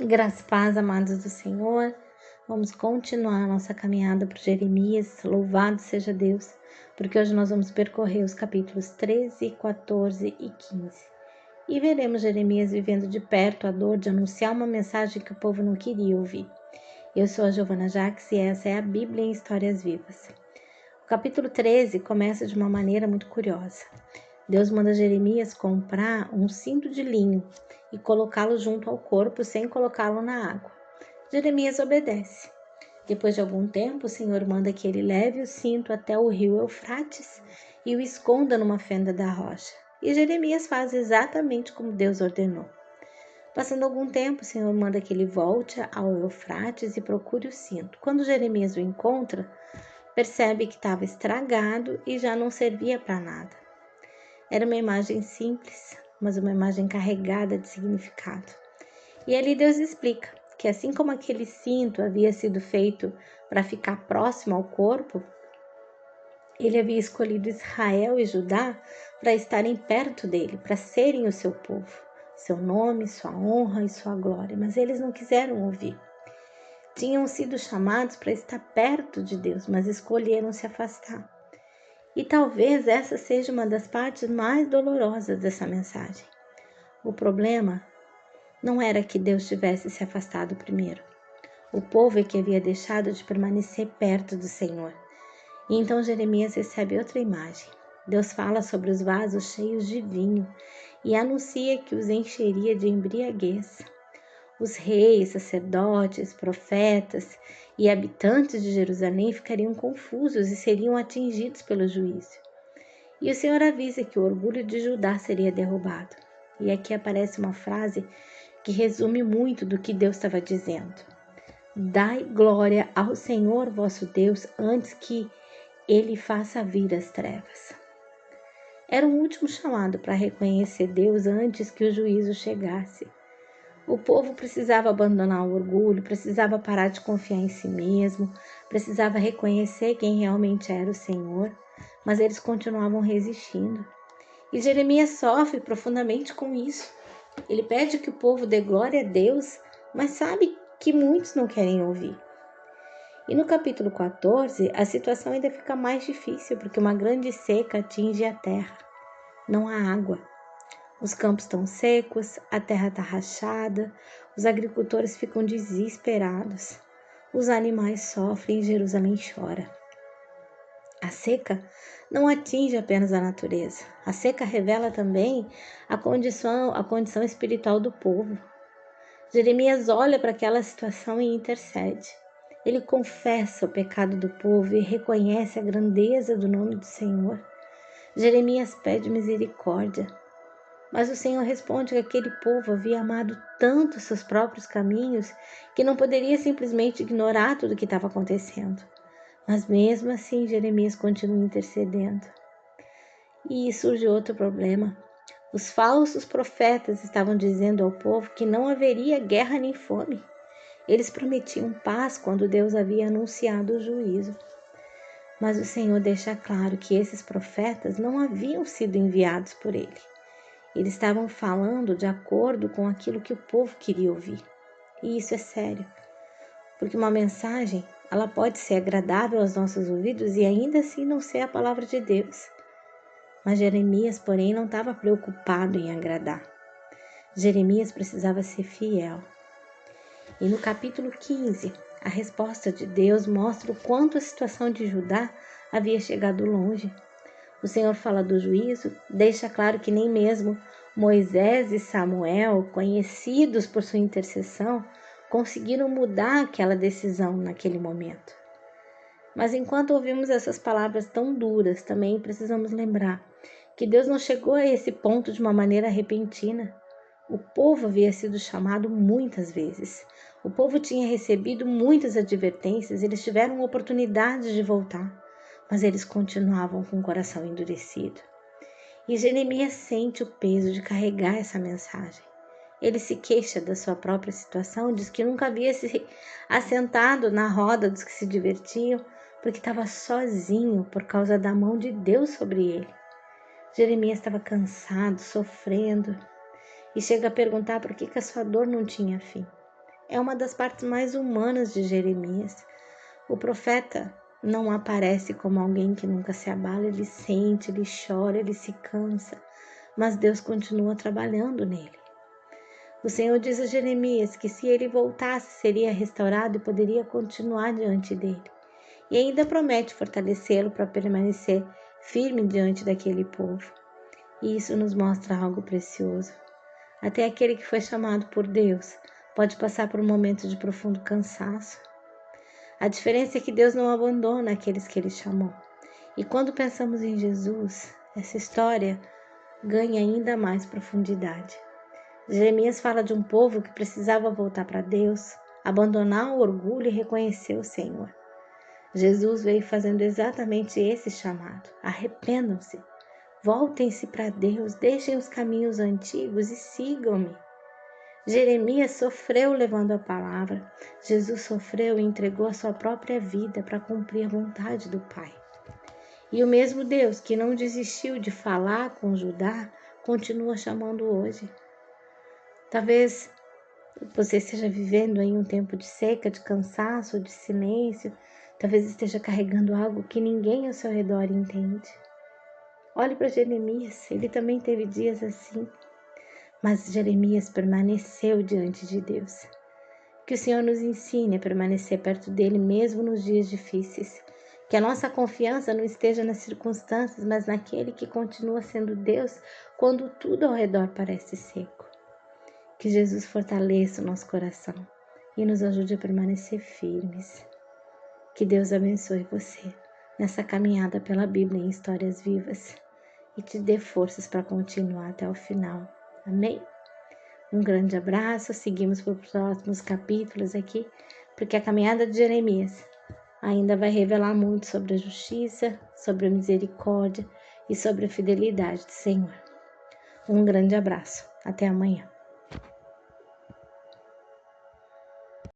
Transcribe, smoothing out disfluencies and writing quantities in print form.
Graças e paz, amados do Senhor. Vamos continuar a nossa caminhada por Jeremias. Louvado seja Deus, porque hoje nós vamos percorrer os capítulos 13, 14 e 15. E veremos Jeremias vivendo de perto a dor de anunciar uma mensagem que o povo não queria ouvir. Eu sou a Giovana Jacques e essa é a Bíblia em Histórias Vivas. O capítulo 13 começa de uma maneira muito curiosa. Deus manda Jeremias comprar um cinto de linho e colocá-lo junto ao corpo sem colocá-lo na água. Jeremias obedece. Depois de algum tempo, o Senhor manda que ele leve o cinto até o rio Eufrates e o esconda numa fenda da rocha. E Jeremias faz exatamente como Deus ordenou. Passando algum tempo, o Senhor manda que ele volte ao Eufrates e procure o cinto. Quando Jeremias o encontra, percebe que estava estragado e já não servia para nada. Era uma imagem simples, mas uma imagem carregada de significado. E ali Deus explica que assim como aquele cinto havia sido feito para ficar próximo ao corpo, ele havia escolhido Israel e Judá para estarem perto dele, para serem o seu povo, seu nome, sua honra e sua glória, mas eles não quiseram ouvir. Tinham sido chamados para estar perto de Deus, mas escolheram se afastar. E talvez essa seja uma das partes mais dolorosas dessa mensagem. O problema não era que Deus tivesse se afastado primeiro. O povo é que havia deixado de permanecer perto do Senhor. E então Jeremias recebe outra imagem. Deus fala sobre os vasos cheios de vinho e anuncia que os encheria de embriaguez. Os reis, sacerdotes, profetas e habitantes de Jerusalém ficariam confusos e seriam atingidos pelo juízo. E o Senhor avisa que o orgulho de Judá seria derrubado. E aqui aparece uma frase que resume muito do que Deus estava dizendo. Dai glória ao Senhor vosso Deus antes que ele faça vir as trevas. Era um último chamado para reconhecer Deus antes que o juízo chegasse. O povo precisava abandonar o orgulho, precisava parar de confiar em si mesmo, precisava reconhecer quem realmente era o Senhor, mas eles continuavam resistindo. E Jeremias sofre profundamente com isso. Ele pede que o povo dê glória a Deus, mas sabe que muitos não querem ouvir. E no capítulo 14, a situação ainda fica mais difícil, porque uma grande seca atinge a terra. Não há água. Os campos estão secos, a terra está rachada, os agricultores ficam desesperados, os animais sofrem e Jerusalém chora. A seca não atinge apenas a natureza, a seca revela também a condição espiritual do povo. Jeremias olha para aquela situação e intercede. Ele confessa o pecado do povo e reconhece a grandeza do nome do Senhor. Jeremias pede misericórdia. Mas o Senhor responde que aquele povo havia amado tanto seus próprios caminhos que não poderia simplesmente ignorar tudo o que estava acontecendo. Mas mesmo assim, Jeremias continua intercedendo. E surge outro problema. Os falsos profetas estavam dizendo ao povo que não haveria guerra nem fome. Eles prometiam paz quando Deus havia anunciado o juízo. Mas o Senhor deixa claro que esses profetas não haviam sido enviados por ele. Eles estavam falando de acordo com aquilo que o povo queria ouvir. E isso é sério, porque uma mensagem, ela pode ser agradável aos nossos ouvidos e ainda assim não ser a palavra de Deus. Mas Jeremias, porém, não estava preocupado em agradar. Jeremias precisava ser fiel. E no capítulo 15, a resposta de Deus mostra o quanto a situação de Judá havia chegado longe. O Senhor fala do juízo, deixa claro que nem mesmo Moisés e Samuel, conhecidos por sua intercessão, conseguiram mudar aquela decisão naquele momento. Mas enquanto ouvimos essas palavras tão duras, também precisamos lembrar que Deus não chegou a esse ponto de uma maneira repentina. O povo havia sido chamado muitas vezes. O povo tinha recebido muitas advertências, eles tiveram oportunidade de voltar. Mas eles continuavam com o coração endurecido. E Jeremias sente o peso de carregar essa mensagem. Ele se queixa da sua própria situação, diz que nunca havia se assentado na roda dos que se divertiam, porque estava sozinho por causa da mão de Deus sobre ele. Jeremias estava cansado, sofrendo, e chega a perguntar por que a sua dor não tinha fim. é uma das partes mais humanas de Jeremias. O profeta não aparece como alguém que nunca se abala, ele sente, ele chora, ele se cansa, mas Deus continua trabalhando nele. O Senhor diz a Jeremias que se ele voltasse, seria restaurado e poderia continuar diante dele. E ainda promete fortalecê-lo para permanecer firme diante daquele povo. E isso nos mostra algo precioso. Até aquele que foi chamado por Deus pode passar por um momento de profundo cansaço. A diferença é que Deus não abandona aqueles que Ele chamou. E quando pensamos em Jesus, essa história ganha ainda mais profundidade. Jeremias fala de um povo que precisava voltar para Deus, abandonar o orgulho e reconhecer o Senhor. Jesus veio fazendo exatamente esse chamado. Arrependam-se, voltem-se para Deus, deixem os caminhos antigos e sigam-me. Jeremias sofreu levando a palavra. Jesus sofreu e entregou a sua própria vida para cumprir a vontade do Pai. E o mesmo Deus que não desistiu de falar com Judá, continua chamando hoje. Talvez você esteja vivendo aí um tempo de seca, de cansaço, de silêncio. Talvez esteja carregando algo que ninguém ao seu redor entende. Olhe para Jeremias, ele também teve dias assim. Mas Jeremias permaneceu diante de Deus. Que o Senhor nos ensine a permanecer perto dele mesmo nos dias difíceis. Que a nossa confiança não esteja nas circunstâncias, mas naquele que continua sendo Deus quando tudo ao redor parece seco. Que Jesus fortaleça o nosso coração e nos ajude a permanecer firmes. Que Deus abençoe você nessa caminhada pela Bíblia em histórias vivas e te dê forças para continuar até o final. Amém? Um grande abraço, seguimos para os próximos capítulos aqui, porque a caminhada de Jeremias ainda vai revelar muito sobre a justiça, sobre a misericórdia e sobre a fidelidade do Senhor. Um grande abraço, até amanhã.